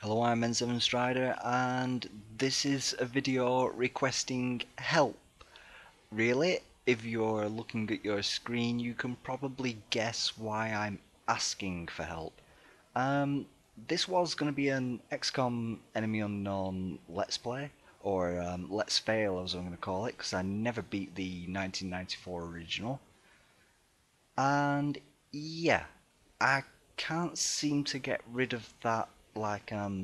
Hello, I'm N7 Strider, and this is a video requesting help. Really, if you're looking at your screen, you can probably guess why I'm asking for help. This was going to be an XCOM Enemy Unknown Let's Play, or Let's Fail as I'm going to call it, because I never beat the 1994 original. And yeah, I can't seem to get rid of that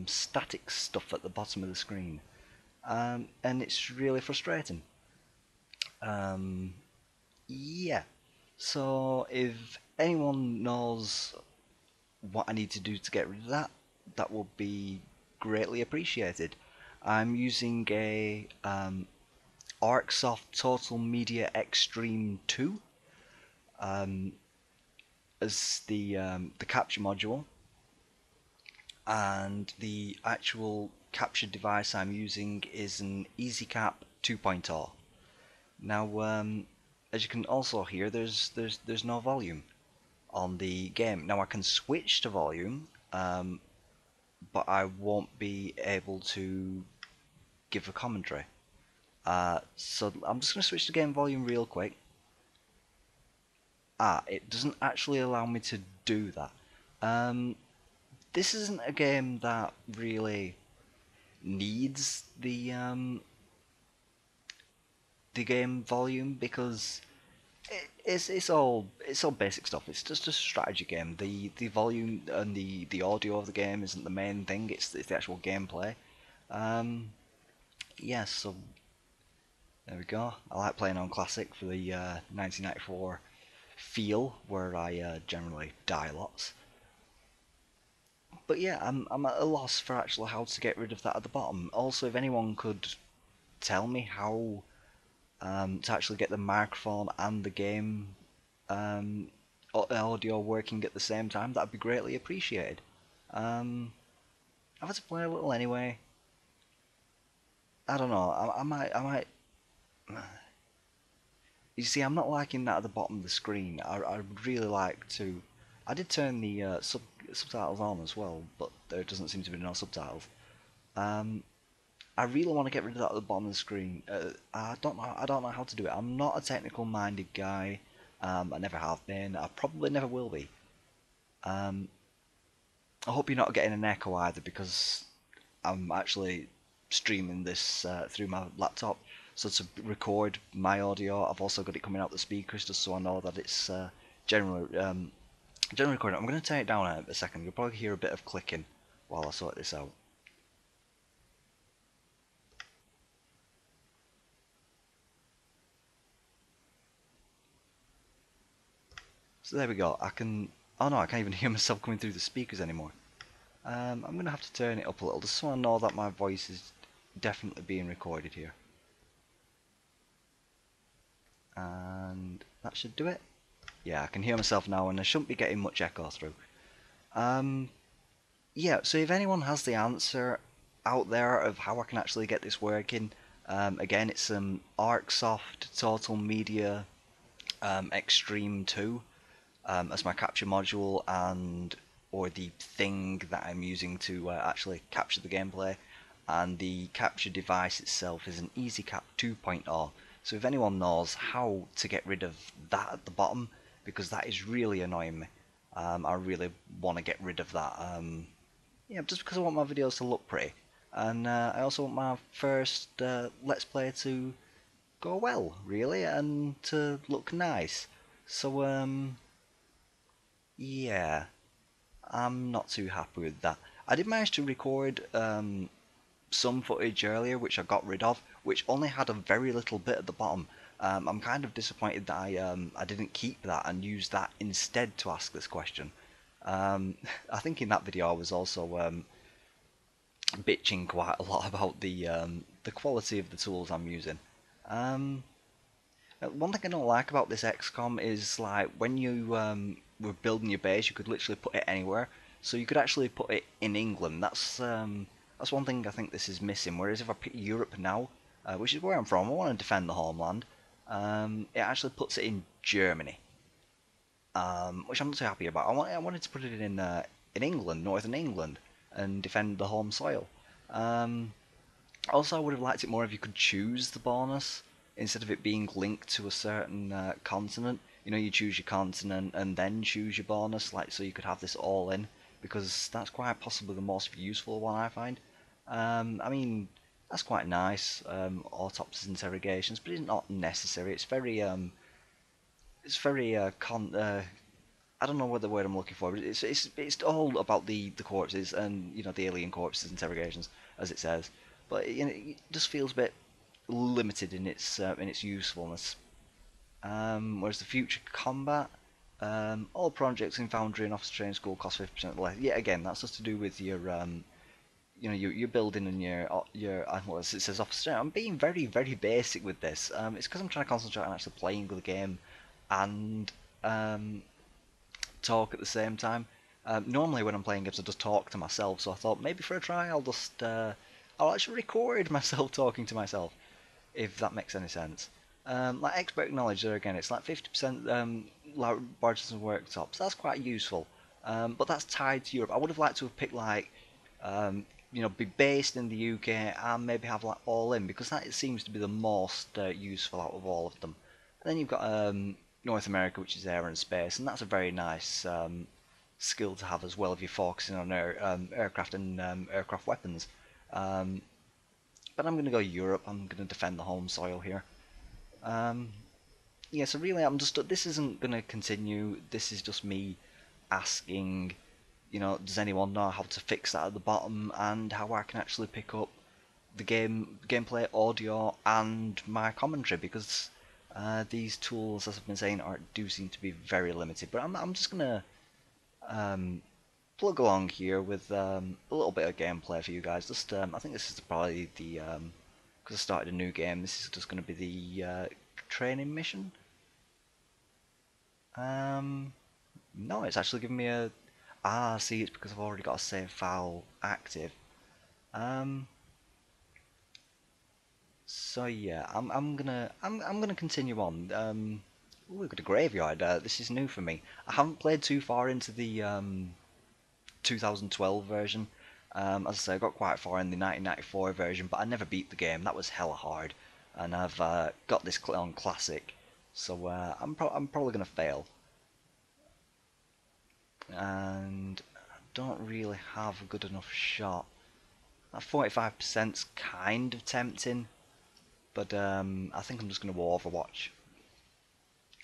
static stuff at the bottom of the screen, and it's really frustrating. Um, yeah, so if anyone knows what I need to do to get rid of that, that would be greatly appreciated. I'm using a Arcsoft Total Media Extreme 2 um, as the capture module, and the actual capture device I'm using is an Easycap 2.0. Now, as you can also hear, there's no volume on the game. Now I can switch to volume, but I won't be able to give a commentary. So I'm just going to switch to game volume real quick. It doesn't actually allow me to do that. This isn't a game that really needs the game volume because it's all basic stuff. It's just a strategy game. The volume and the audio of the game isn't the main thing. It's the actual gameplay. Um, yeah, so there we go. I like playing on classic for the 1994 feel, where I generally die lots. But yeah, I'm at a loss for actually how to get rid of that at the bottom. Also, if anyone could tell me how to actually get the microphone and the game audio working at the same time, that'd be greatly appreciated. Um, I've had to play a little anyway. I don't know. I might. You see, I'm not liking that at the bottom of the screen. I'd really like to. I did turn the subtitles on as well, but there doesn't seem to be no subtitles. Um, I really want to get rid of that at the bottom of the screen. I don't know. I don't know how to do it. I'm not a technical-minded guy. I never have been. I probably never will be. Um, I hope you're not getting an echo either, because I'm actually streaming this through my laptop. So to record my audio, I've also got it coming out the speakers, just so I know that it's generally recording. I'm going to turn it down in a second. You'll probably hear a bit of clicking while I sort this out. So there we go. I can. Oh no, I can't even hear myself coming through the speakers anymore. I'm going to have to turn it up a little, just so I know that my voice is definitely being recorded here. And that should do it. Yeah, I can hear myself now, and I shouldn't be getting much echo through. Yeah, so if anyone has the answer out there of how I can actually get this working, again, it's Arcsoft Total Media Extreme 2 as my capture module, and or the thing that I'm using to actually capture the gameplay, and the capture device itself is an Easycap 2.0. So if anyone knows how to get rid of that at the bottom, because that is really annoying me, I really want to get rid of that. Yeah, just because I want my videos to look pretty, and I also want my first Let's Play to go well, really, and to look nice. So yeah, I'm not too happy with that. I did manage to record some footage earlier, which I got rid of, which only had a very little bit at the bottom. I'm kind of disappointed that I didn't keep that and use that instead to ask this question. I think in that video I was also bitching quite a lot about the quality of the tools I'm using. Um, One thing I don't like about this XCOM is, like, when you were building your base, you could literally put it anywhere. So you could actually put it in England. That's one thing I think this is missing. Whereas if I pick Europe now, which is where I'm from, I want to defend the homeland. It actually puts it in Germany, which I'm not too happy about. I wanted to put it in England, Northern England. and defend the home soil. Um, Also, I would have liked it more if you could choose the bonus instead of it being linked to a certain continent. You know, you choose your continent and then choose your bonus, like so you could have this all in, because that's quite possibly the most useful one I find. I mean, that's quite nice. Autopsies, interrogations, but it's not necessary. It's very I don't know what the word I'm looking for, but it's all about the corpses and the alien corpses interrogations, as it says. But it just feels a bit limited in its usefulness. Whereas the future combat, all projects in Foundry and Officer Training School cost 50% less. Yeah, again, that's just to do with your your building and your well, it says officer. I'm being very basic with this. It's because I'm trying to concentrate on actually playing the game and um, talk at the same time. Normally when I'm playing games I just talk to myself, so I thought maybe for a try I'll actually record myself talking to myself, if that makes any sense. Like expert knowledge there again, it's like 50% laboratories and worktops. That's quite useful, but that's tied to Europe. I would have liked to have picked like be based in the UK and maybe have like all in, because that seems to be the most useful out of all of them. And then you've got North America, which is air and space, and that's a very nice skill to have as well if you're focusing on aircraft and aircraft weapons. Um, but I'm going to go Europe. I'm going to defend the home soil here. Um, yeah, so really, This isn't going to continue. This is just me asking, does anyone know how to fix that at the bottom and how I can actually pick up the gameplay, audio, and my commentary, because these tools, as I've been saying, do seem to be very limited. But I'm just gonna um, plug along here with a little bit of gameplay for you guys. Just I think this is probably the because I started a new game. This is just going to be the training mission. No, it's actually giving me a see, it's because I've already got a save file active. Um, So yeah, I'm gonna continue on. Ooh, we've got a graveyard. This is new for me. I haven't played too far into the 2012 version. As I say, I got quite far in the 1994 version, but I never beat the game. That was hella hard, and I've got this on classic, so I'm probably gonna fail, and I don't really have a good enough shot. That 45%'s kind of tempting. But I think I'm just going to go Overwatch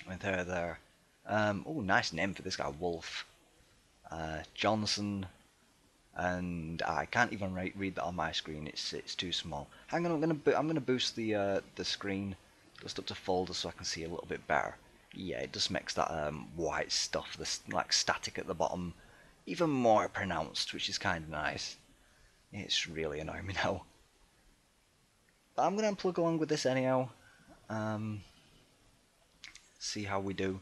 with her there. Oh, nice name for this guy, Wolf. Johnson, and I can't even read that on my screen. It's too small. Hang on, I'm gonna boost the screen just up to full just so I can see a little bit better. Yeah, it just makes that white stuff, this like static at the bottom, even more pronounced, which is kind of nice. It's really annoying me now. But I'm gonna plug along with this anyhow. Um, See how we do.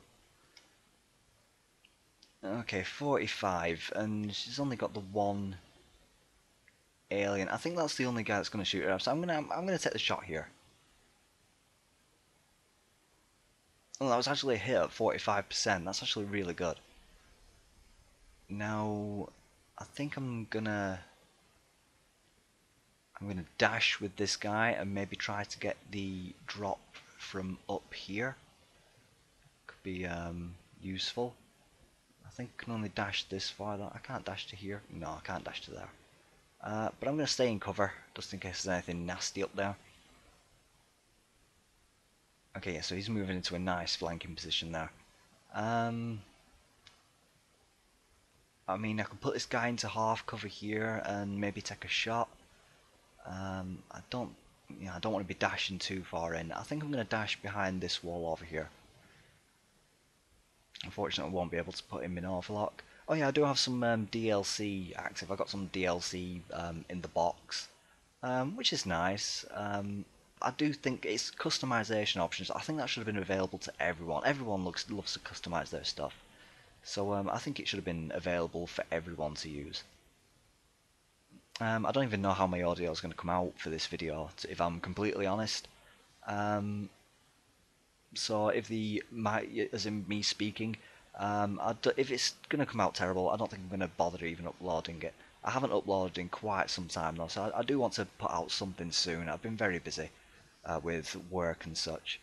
Okay, 45, and she's only got the one alien. I think that's the only guy that's going to shoot her up. So I'm gonna take the shot here. Oh, that was actually a hit at 45%. That's actually really good. Now, I think I'm gonna dash with this guy and maybe try to get the drop from up here. Could be useful. I think I can only dash this far. I can't dash to here. No, I can't dash to there. But I'm going to stay in cover, just in case there's anything nasty up there. Okay, yeah, so he's moving into a nice flanking position there. I mean, I could put this guy into half cover here and maybe take a shot. I don't want to be dashing too far in. I think I'm going to dash behind this wall over here. Unfortunately, I won't be able to put him in overlock. Oh yeah, I do have some DLC active. I got some DLC in the box, which is nice. I do think it's customization options. I think that should have been available to everyone. Everyone loves to customize their stuff, so I think it should have been available for everyone to use. I don't even know how my audio is going to come out for this video, if I'm completely honest. So if as in me speaking, if it's going to come out terrible, I don't think I'm going to bother even uploading it. I haven't uploaded in quite some time though, so I do want to put out something soon. I've been very busy with work and such,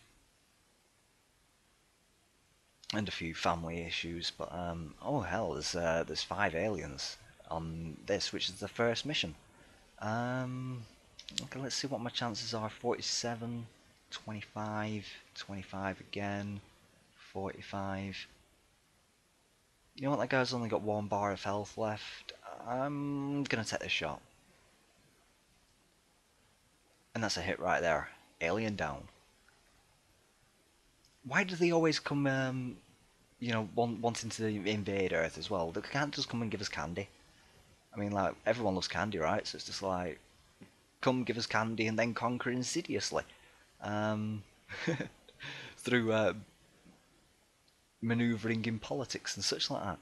and a few family issues. But oh hell, there's 5 aliens on this, which is the first mission. Okay, let's see what my chances are. 47, 25, 25 again, 45. You know what, that guy's only got 1 bar of health left. I'm gonna take this shot. And that's a hit right there. Alien down. Why do they always come, wanting to invade Earth as well? They can't just come and give us candy. I mean, like, everyone loves candy, right? So it's just like, come give us candy and then conquer insidiously. Um, through manoeuvring in politics and such like that.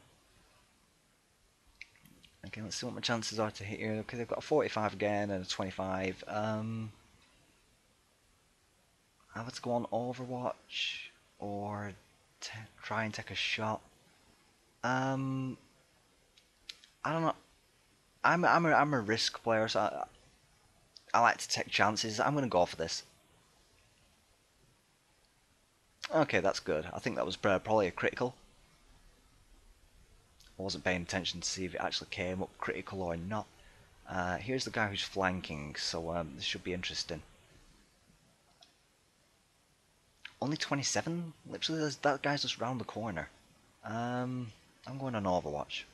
Okay, let's see what my chances are to hit here. Okay, they've got a 45 again and a 25. I have to go on Overwatch or try and take a shot. I don't know. I'm a risk player, so I like to take chances. I'm gonna go for this. Okay, that's good. I think that was probably a critical. I wasn't paying attention to see if it actually came up critical or not. Here's the guy who's flanking, so this should be interesting. Only 27? Literally, that guy's just round the corner. I'm going on Overwatch.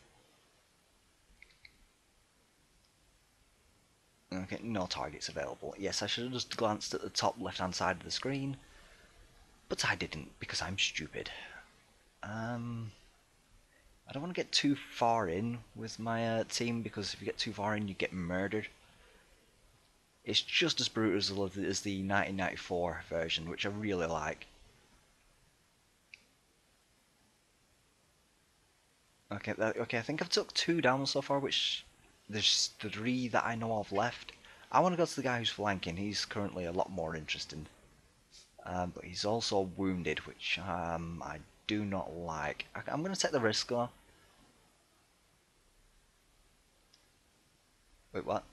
Okay, no targets available. Yes, I should have just glanced at the top left-hand side of the screen, but I didn't because I'm stupid. I don't want to get too far in with my team, because if you get too far in, you get murdered. It's just as brutal as the 1994 version, which I really like. Okay, okay, I think I've took 2 down so far, which there's 3 that I know of left. I want to go to the guy who's flanking. He's currently a lot more interesting. But he's also wounded, which I do not like. I'm going to take the risk though. Wait, what?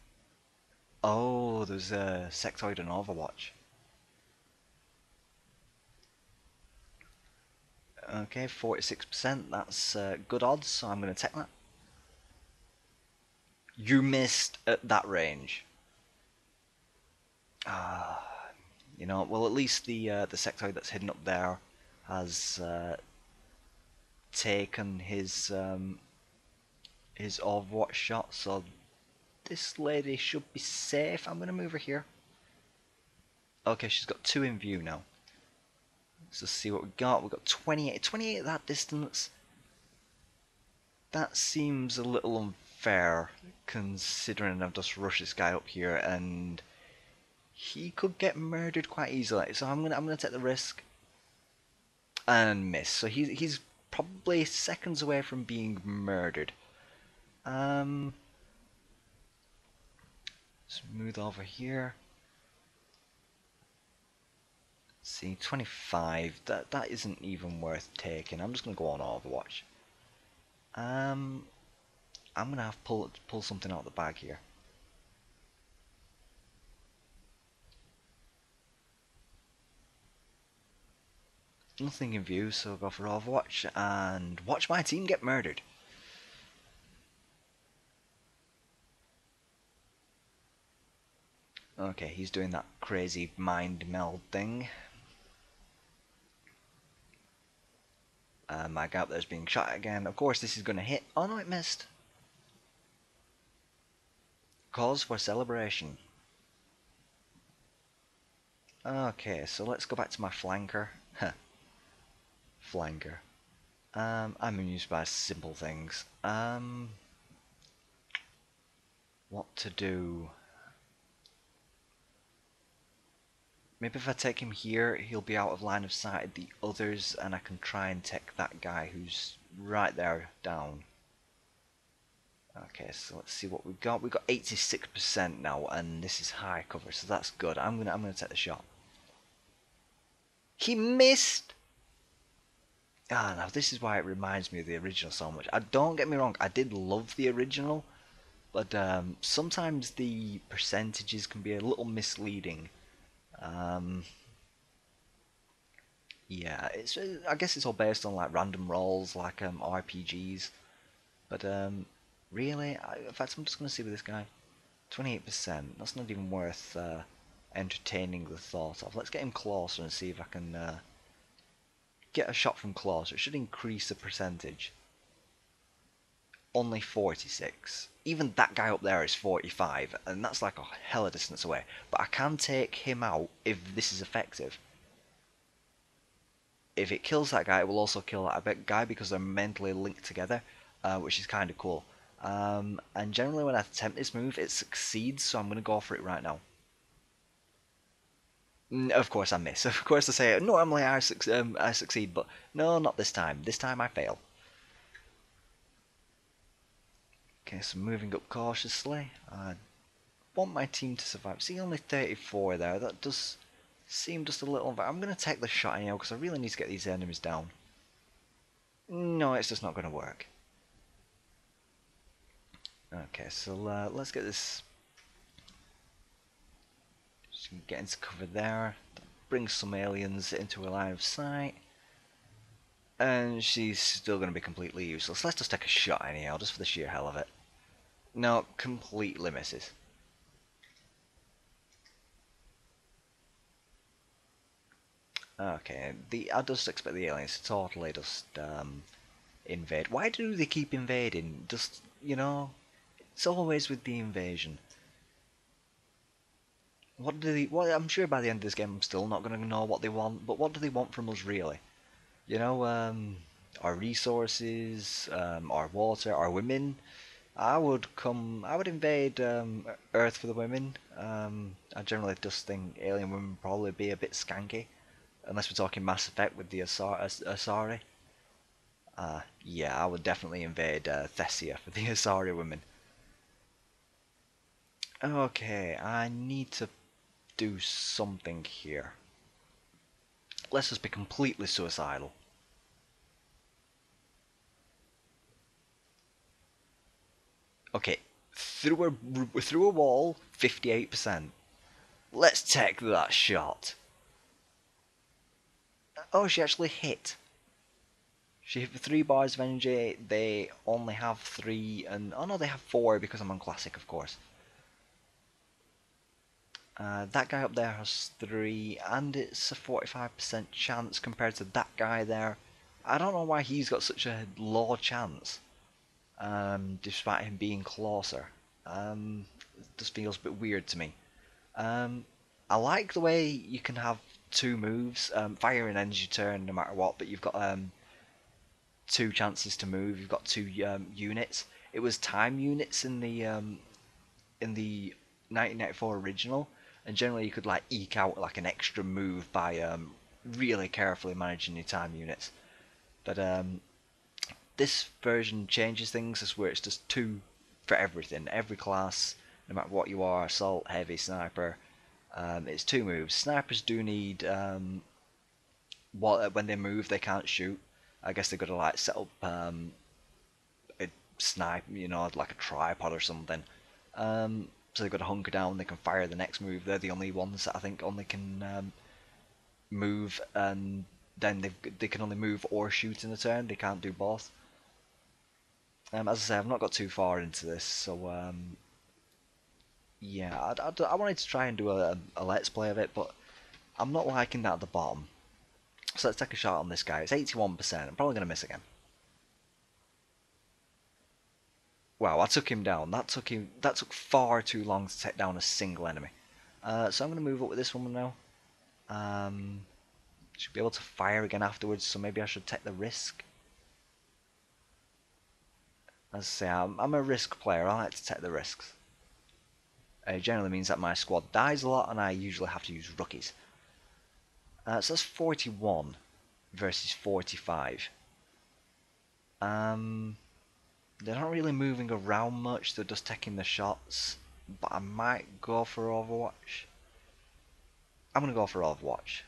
Oh, there's a sectoid in Overwatch. Okay, 46%. That's good odds, so I'm going to take that. You missed at that range. You know, well, at least the sectoid that's hidden up there has taken his Overwatch shot, so this lady should be safe. I'm gonna move her here. Okay, she's got 2 in view now. Let's just see what we got. We've got 28. 28 at that distance. That seems a little unfair, considering I've just rushed this guy up here and he could get murdered quite easily. So I'm gonna take the risk and miss. So he's probably seconds away from being murdered. Smooth over here. See, 25. That isn't even worth taking. I'm just gonna go on Overwatch. I'm gonna have to pull something out of the bag here. Nothing in view, so I'll go for Overwatch and watch my team get murdered. Okay, he's doing that crazy mind meld thing. My guy up there's being shot again. Of course, this is going to hit. Oh no, it missed. Cause for celebration. Okay, so let's go back to my flanker. Flanker. I'm amused by simple things. What to do? Maybe if I take him here, he'll be out of line of sight of the others, and I can try and take that guy who's right there down. Okay, so let's see what we've got. We've got 86% now, and this is high cover, so that's good. I'm gonna take the shot. He missed. Now this is why it reminds me of the original so much. Don't get me wrong, I did love the original, but sometimes the percentages can be a little misleading. Um, yeah, it's I guess it's all based on like random rolls, like RPGs. But really, in fact, I'm just gonna see with this guy. 28%. That's not even worth entertaining the thought of. Let's get him closer and see if I can get a shot from closer. It should increase the percentage. Only 46. Even that guy up there is 45, and that's like a hella distance away. But I can take him out if this is effective. If it kills that guy, it will also kill that guy because they're mentally linked together, which is kind of cool. And generally when I attempt this move, it succeeds, so I'm going to go for it right now. Of course I miss. Of course I say, normally I succeed, but no, not this time. This time I fail. Okay, so moving up cautiously. I want my team to survive. See, only 34 there. That does seem just a little... I'm going to take the shot anyhow, because I really need to get these enemies down. No, it's just not going to work. Okay, so let's get this... Just get into cover there. Bring some aliens into a line of sight. And she's still going to be completely useless. Let's just take a shot anyhow, just for the sheer hell of it. No, completely misses. Okay, I just expect the aliens to totally just invade. Why do they keep invading? Just, it's always with the invasion. What do they... Well, I'm sure by the end of this game I'm still not going to know what they want, but what do they want from us really? Our resources, our water, our women. I would invade Earth for the women. I generally just think alien women would probably be a bit skanky, unless we're talking Mass Effect with the Asari. Yeah, I would definitely invade Thessia for the Asari women. Okay, I need to do something here. Let's just be completely suicidal. Okay, through a wall, 58%. Let's take that shot. Oh, she actually hit. She hit 3 bars of energy. They only have 3, and oh no, they have 4 because I'm on classic, of course. That guy up there has 3, and it's a 45% chance compared to that guy there. I don't know why he's got such a low chance, despite him being closer. It just feels a bit weird to me. I like the way you can have 2 moves, fire and energy turn no matter what, but you've got 2 chances to move. You've got 2 units. It was time units in the 1994 original, and generally you could like eke out like an extra move by really carefully managing your time units. But this version changes things. It's where it's just 2 for everything, every class, no matter what you are, assault, heavy, sniper. It's 2 moves. Snipers do need when they move they can't shoot. I guess they've got to like set up a snipe, like a tripod or something. So they've got to hunker down. They can fire the next move. They're the only ones that I think only can move, and then they can only move or shoot in a turn. They can't do both. As I say, I've not got too far into this, so yeah, I wanted to try and do a let's play of it, but I'm not liking that at the bottom. So let's take a shot on this guy. It's 81%. I'm probably going to miss again. Wow, I took him down. That took far too long to take down a single enemy. So I'm going to move up with this woman now. Should be able to fire again afterwards, so maybe I should take the risk. As I say, I'm a risk player. I like to take the risks. It generally means that my squad dies a lot, and I usually have to use rookies. So that's 41 versus 45. They're not really moving around much, they're just taking the shots. But I might go for Overwatch. I'm going to go for Overwatch.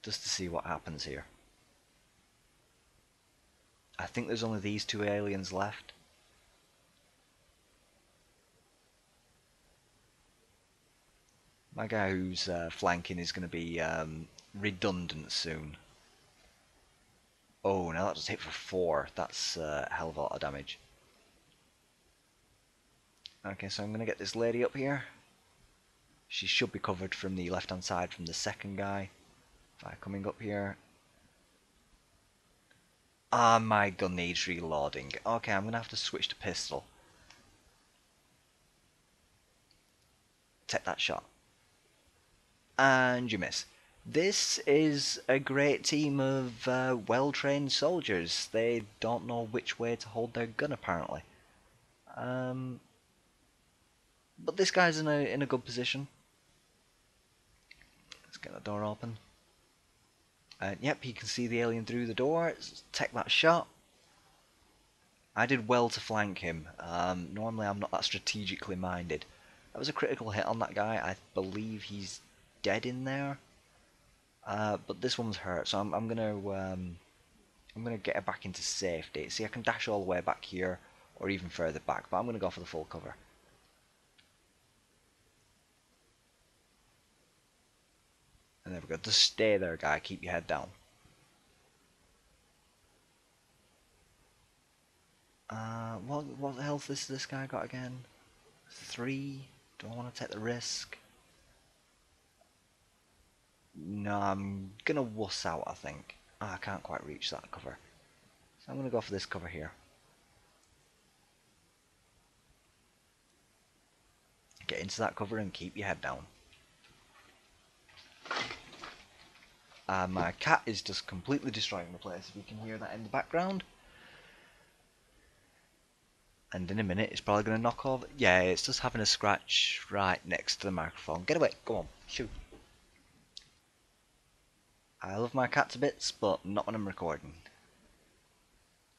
Just to see what happens here. I think there's only these 2 aliens left. My guy who's flanking is going to be redundant soon. Oh, now that just hit for 4. That's a hell of a lot of damage. Okay, so I'm going to get this lady up here. She should be covered from the left-hand side from the second guy. Fire coming up here. Ah, my gun needs reloading. Okay, I'm going to have to switch to pistol. Take that shot. And you miss. This is a great team of well-trained soldiers. They don't know which way to hold their gun, apparently. But this guy's in a good position. Let's get the door open. Yep, he can see the alien through the door. Let's take that shot. I did well to flank him. Normally I'm not that strategically minded. That was a critical hit on that guy. I believe he's dead in there. But this one's hurt, so I'm gonna get her back into safety. See, I can dash all the way back here, or even further back, but I'm gonna go for the full cover. And there we go. Just stay there, guy. Keep your head down. What health is this guy got again? 3. Do I want to take the risk? No, I'm gonna wuss out, I think. Oh, I can't quite reach that cover. So I'm gonna go for this cover here. Get into that cover and keep your head down. My cat is just completely destroying the place, if you can hear that in the background. And in a minute it's probably going to knock over. Yeah, it's just having a scratch right next to the microphone. Get away, go on, shoot. I love my cat to bits, but not when I'm recording.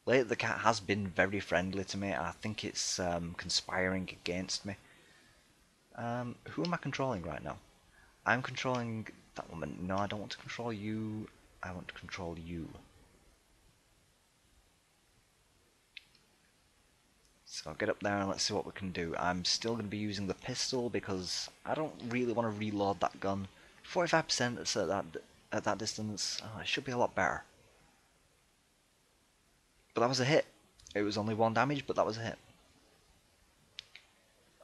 Lately the cat has been very friendly to me. I think it's conspiring against me. Who am I controlling right now? I'm controlling that woman. No, I don't want to control you. I want to control you. So get up there and let's see what we can do. I'm still going to be using the pistol because I don't really want to reload that gun. 45% at that distance. Oh, it should be a lot better. But that was a hit. It was only 1 damage, but that was a hit.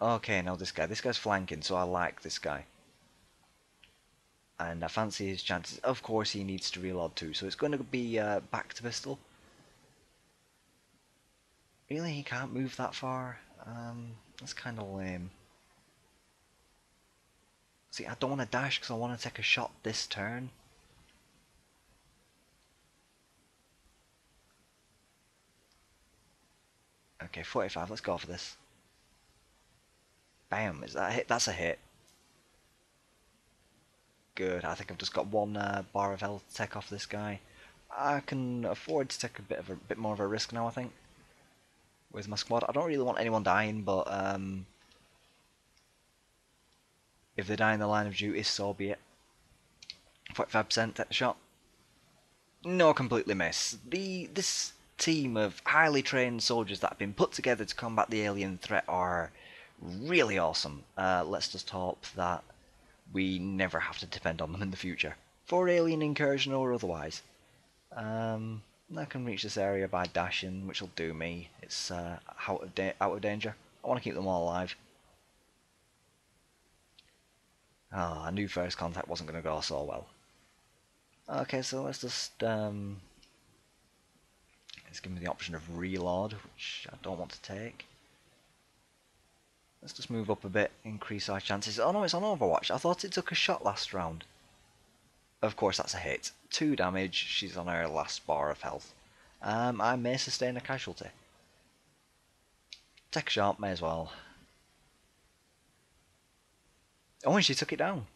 Okay, now this guy. This guy's flanking, so I like this guy. And I fancy his chances. Of course, he needs to reload too, so it's going to be back to pistol. Really, he can't move that far? That's kind of lame. See, I don't want to dash because I want to take a shot this turn. Okay, 45, let's go for this. Bam, is that a hit? That's a hit. Good, I think I've just got 1 bar of health to take off this guy. I can afford to take a bit more of a risk now, I think. With my squad. I don't really want anyone dying, but if they die in the line of duty, so be it. 45%, take the shot. No, completely miss. This team of highly trained soldiers that have been put together to combat the alien threat are really awesome. Let's just hope that we never have to depend on them in the future. For alien incursion or otherwise. I can reach this area by dashing, which will do me. It's out of danger. I want to keep them all alive. Oh, I knew first contact wasn't going to go so well. Okay, so let's just it's giving me the option of reload, which I don't want to take. Let's just move up a bit, increase our chances. Oh no, it's on Overwatch. I thought it took a shot last round. Of course, that's a hit. 2 damage. She's on her last bar of health. I may sustain a casualty. Take a shot, may as well. Oh, and she took it down.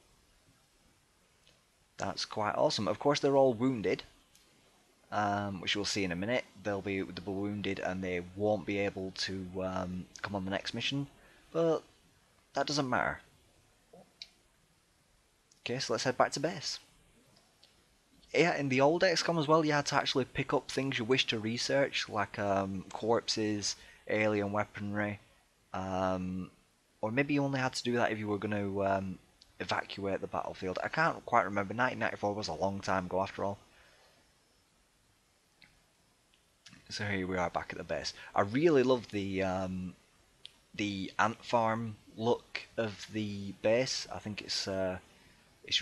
That's quite awesome. Of course, they're all wounded, which we'll see in a minute. They'll be wounded and they won't be able to come on the next mission, but that doesn't matter. Okay, so let's head back to base. Yeah, in the old XCOM as well, you had to actually pick up things you wish to research, like corpses, alien weaponry, or maybe you only had to do that if you were going to evacuate the battlefield. I can't quite remember. 1994 was a long time ago after all. So here we are back at the base. I really love the ant farm look of the base. I think it's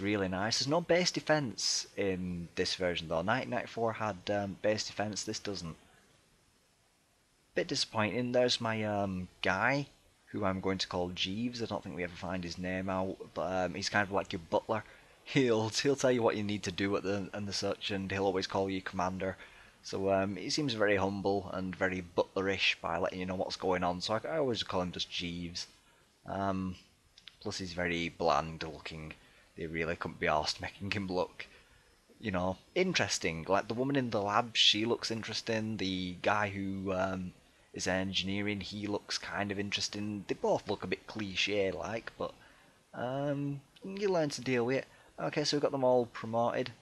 really nice. There's no base defense in this version though. 1994 had base defense. This doesn't. Bit disappointing. There's my guy, who I'm going to call Jeeves. I don't think we ever find his name out, but he's kind of like your butler. He'll tell you what you need to do at the such, and he'll always call you commander. So he seems very humble and very butlerish by letting you know what's going on. So I always call him just Jeeves. Plus he's very bland looking. They really couldn't be arsed making him look, interesting. Like the woman in the lab, she looks interesting. The guy who is engineering, he looks kind of interesting. They both look a bit cliche-like, but you learn to deal with it. Okay, so we've got them all promoted,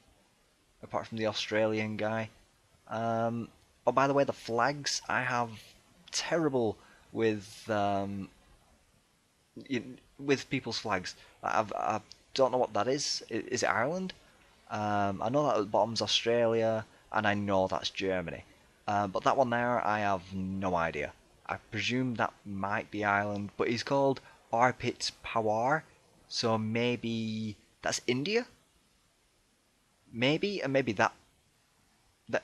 apart from the Australian guy. Oh, by the way, the flags, I have terrible with with people's flags. I don't know what that is. Is it Ireland? I know that at the bottom's Australia, and I know that's Germany. But that one there, I have no idea. I presume that might be Ireland, but he's called Arpit Pawar, so maybe that's India? Maybe, and maybe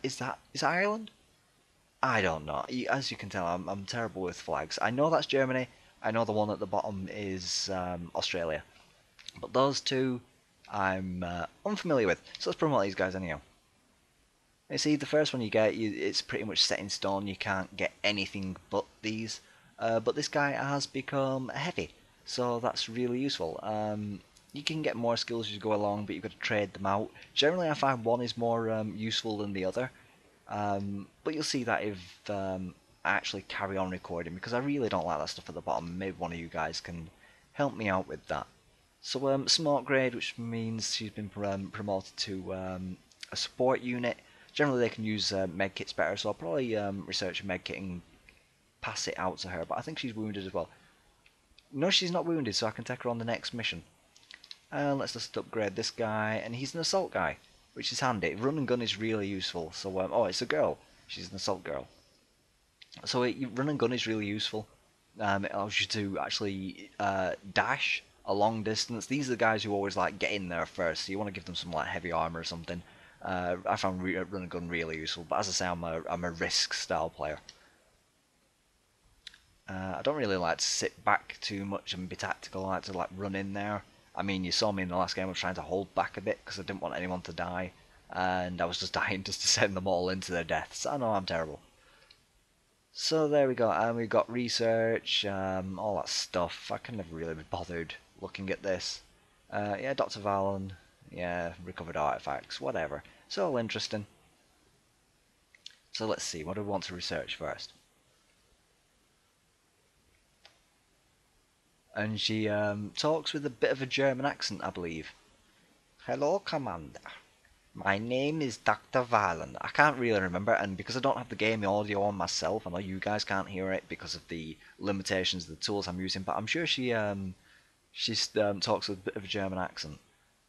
is Ireland? I don't know. As you can tell, I'm terrible with flags. I know that's Germany. I know the one at the bottom is Australia. But those two, I'm unfamiliar with. So let's promote these guys anyhow. You see, the first one you get, it's pretty much set in stone. You can't get anything but these. But this guy has become heavy, so that's really useful. You can get more skills as you go along, but you've got to trade them out. Generally, I find one is more useful than the other. But you'll see that if I actually carry on recording, because I really don't like that stuff at the bottom. Maybe one of you guys can help me out with that. So smart grade, which means she's been promoted to a support unit. Generally, they can use medkits better, so I'll probably research a medkit and pass it out to her. But I think she's wounded as well. No, she's not wounded, so I can take her on the next mission. Let's just upgrade this guy, and he's an assault guy, which is handy. Run and gun is really useful. So, oh, it's a girl. She's an assault girl. So run and gun is really useful. It allows you to actually dash a long distance. These are the guys who always like get in there first, so you want to give them some like heavy armor or something. I found run and gun really useful, but as I say, I'm a risk style player. I don't really like to sit back too much and be tactical. I like to run in there. I mean, you saw me in the last game. I was trying to hold back a bit because I didn't want anyone to die, and I was just dying just to send them all into their deaths. I know I'm terrible. So there we go, and we've got research, all that stuff. I can never really be bothered looking at this. Yeah, Dr. Valen, yeah, recovered artifacts, whatever. It's all interesting. So let's see, what do we want to research first? And she talks with a bit of a German accent, I believe. Hello, Commander. My name is Dr. Valen. I can't really remember, and because I don't have the game audio on myself, I know you guys can't hear it because of the limitations of the tools I'm using, but I'm sure she talks with a bit of a German accent.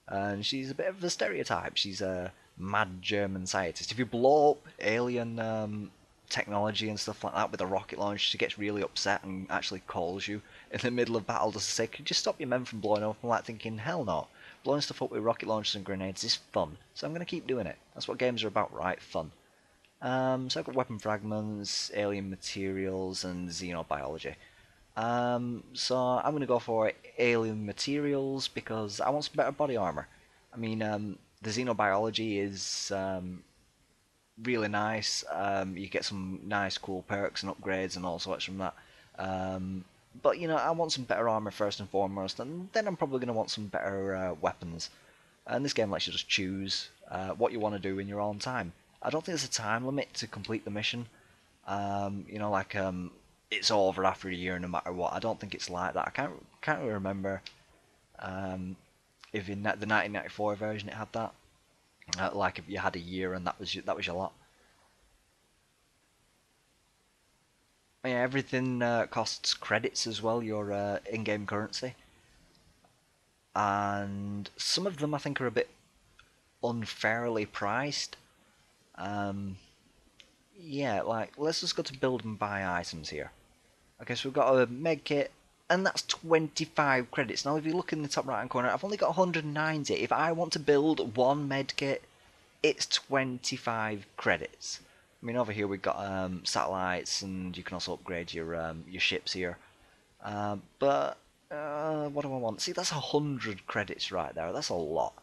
And she's a bit of a stereotype. She's a mad German scientist. If you blow up alien technology and stuff like that with a rocket launch, she gets really upset and actually calls you in the middle of battle just to say, could you stop your men from blowing up? I'm like thinking, hell no. Blowing stuff up with rocket launchers and grenades is fun, so I'm going to keep doing it. That's what games are about, right? Fun. So I've got weapon fragments, alien materials, and xenobiology. So I'm going to go for alien materials because I want some better body armor. I mean, the xenobiology is really nice. You get some nice cool perks and upgrades and all sorts from that. But I want some better armor first and foremost, and then I'm probably going to want some better weapons. And this game lets you just choose what you want to do in your own time. I don't think there's a time limit to complete the mission. It's over after a year no matter what. I don't think it's like that. I can't really remember if in the 1994 version it had that. Like if you had a year and that was your lot. Yeah, everything costs credits as well, your in-game currency. and some of them I think are a bit unfairly priced. Um, yeah, like let's just go to build and buy items here. Okay, so we've got a med kit, and that's 25 credits. Now, if you look in the top right hand corner, I've only got 190. If I want to build one med kit, it's 25 credits. I mean, over here we've got satellites, and you can also upgrade your ships here. But what do I want? See, that's 100 credits right there. That's a lot.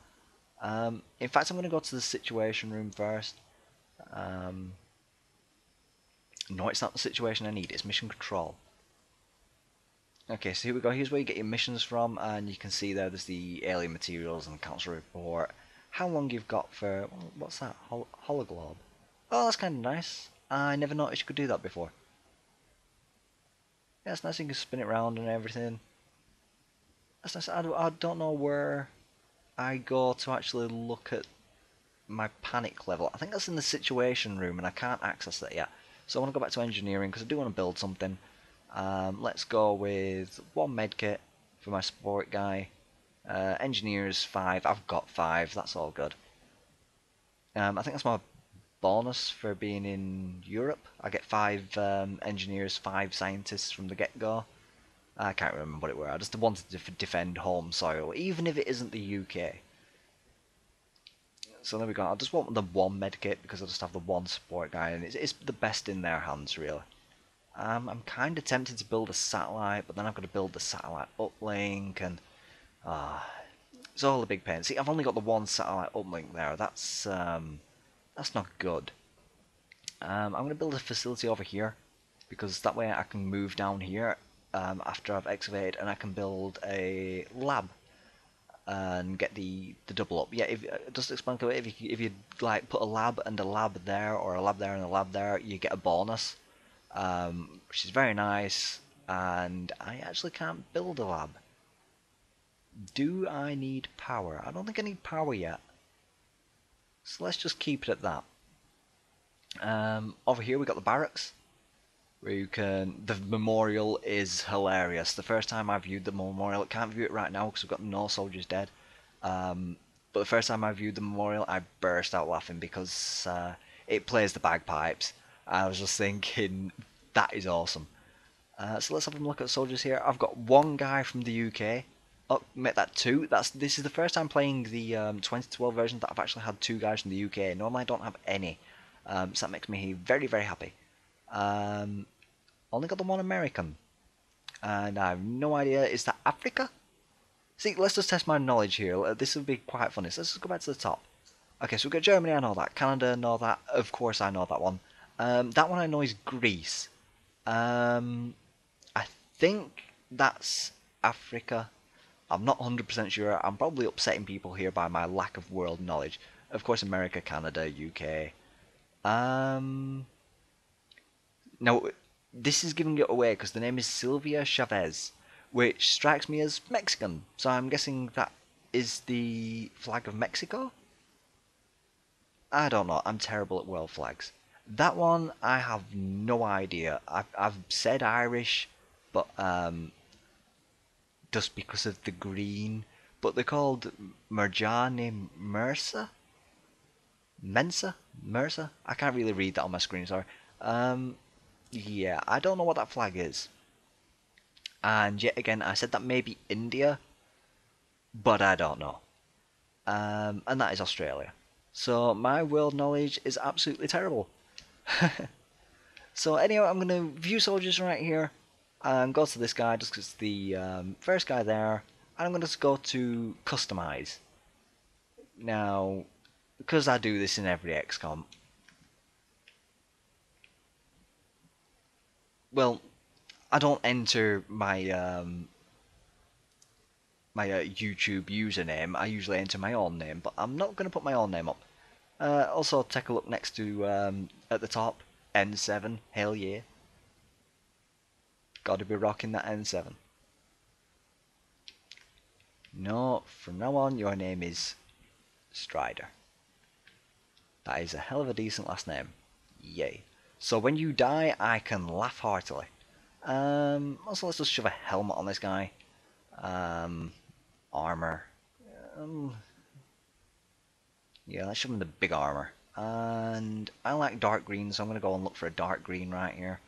In fact, I'm going to go to the situation room first. Um, no, it's not the situation I need. It's mission control. Okay, so here we go. Here's where you get your missions from, and you can see there's the alien materials and council report. How long you've got for... What's that? Hologlobe. Oh, that's kind of nice. I never noticed you could do that before. Yeah, it's nice you can spin it around and everything. That's nice. I don't know where I go to actually look at my panic level. I think that's in the situation room, and I can't access that yet. So I want to go back to engineering, because I do want to build something. Let's go with one medkit for my support guy. Engineers 5. I've got 5. That's all good. I think that's my bonus for being in Europe. I get 5 engineers, 5 scientists from the get-go. I can't remember what it were. I just wanted to defend home soil, even if it isn't the UK. So there we go. I just want the one medkit because I just have the one support guy, and it's the best in their hands, really. I'm kind of tempted to build a satellite, but then I've got to build the satellite uplink, and it's all a big pain. See, I've only got the one satellite uplink there. That's not good. I'm going to build a facility over here, because that way I can move down here after I've excavated, and I can build a lab and get the double up. Yeah, just explain to it. If you like put a lab and a lab there, or a lab there and a lab there, you get a bonus. Which is very nice, and I actually can't build a lab. Do I need power? I don't think I need power yet, so let's just keep it at that. Over here we got the barracks, where you can... The memorial is hilarious. The first time I viewed the memorial, I can't view it right now because we've got no soldiers dead, but the first time I viewed the memorial, I burst out laughing because it plays the bagpipes. I was just thinking, that is awesome. So let's have a look at soldiers here. I've got one guy from the UK. Oh, make that 2. This is the first time playing the 2012 version that I've actually had 2 guys from the UK. Normally I don't have any. So that makes me very, very happy. Only got the one American. And I have no idea. Is that Africa? See, let's just test my knowledge here. This will be quite funny. So let's just go back to the top. Okay, so we've got Germany, I know that. Canada, I know that. Of course I know that one. That one I know is Greece. I think that's Africa. I'm not 100% sure. I'm probably upsetting people here by my lack of world knowledge. Of course, America, Canada, UK. No, this is giving it away because the name is Sylvia Chavez, which strikes me as Mexican. So I'm guessing that is the flag of Mexico? I don't know. I'm terrible at world flags. That one, I have no idea. I've said Irish, but just because of the green. But they're called Merjani Mersa? Mensa? Mersa? I can't really read that on my screen, sorry. Yeah, I don't know what that flag is. And yet again, I said that maybe India, but I don't know. And that is Australia. So my world knowledge is absolutely terrible. So anyway, I'm going to view soldiers right here and go to this guy just because it's the first guy there. And I'm going to just go to customize. Now, because I do this in every XCOM, well, I don't enter my YouTube username. I usually enter my own name, but I'm not going to put my own name up. Also, take a look next to at the top, N7. Hell yeah! Got to be rocking that N7. No, from now on, your name is Strider. That is a hell of a decent last name. Yay! So when you die, I can laugh heartily. Also, let's just shove a helmet on this guy. armor. Um, yeah, let's show them the big armor. And I like dark green, so I'm gonna go and look for a dark green right here.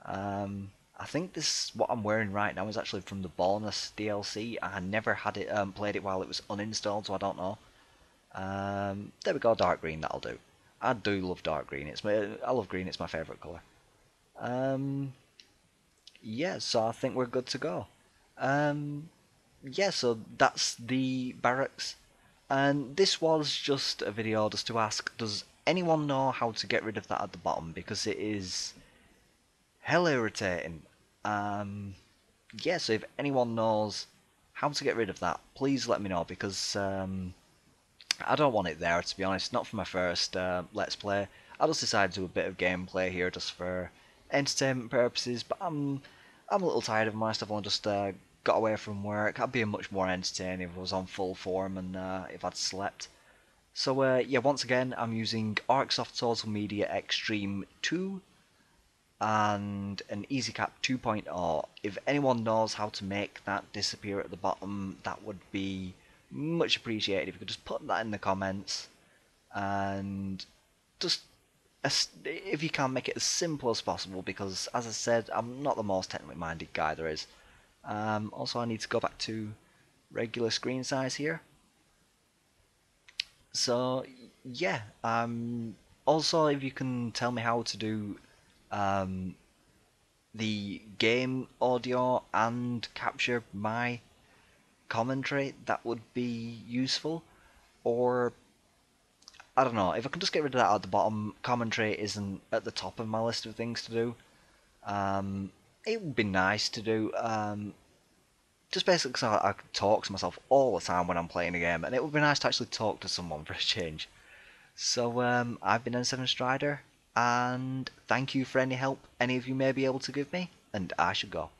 I think this what I'm wearing right now is actually from the bonus DLC. I never had it played it while it was uninstalled, so I don't know. There we go, dark green. That'll do. I do love dark green. I love green. It's my favourite colour. Um, yeah, so I think we're good to go. Um, yeah, so that's the barracks. And this was just a video just to ask, does anyone know how to get rid of that at the bottom? Because it is hell irritating. Um, yeah, so if anyone knows how to get rid of that, please let me know because I don't want it there, to be honest. Not for my first Let's Play. I just decided to do a bit of gameplay here just for entertainment purposes, but I'm a little tired of my stuff. I just got away from work. I'd be much more entertaining if I was on full form and if I'd slept. So yeah, once again, I'm using Arcsoft Social Media Extreme 2 and an Easycap 2.0. If anyone knows how to make that disappear at the bottom, that would be much appreciated. If you could just put that in the comments and just if you can make it as simple as possible, because as I said, I'm not the most technically minded guy there is. Also, I need to go back to regular screen size here. So yeah, also if you can tell me how to do um, the game audio and capture my commentary, that would be useful. Or I don't know, if I can just get rid of that at the bottom, commentary isn't at the top of my list of things to do. It would be nice to do. Just basically because I talk to myself all the time when I'm playing a game, and it would be nice to actually talk to someone for a change. So I've been N7 Strider, and thank you for any help any of you may be able to give me, and I should go.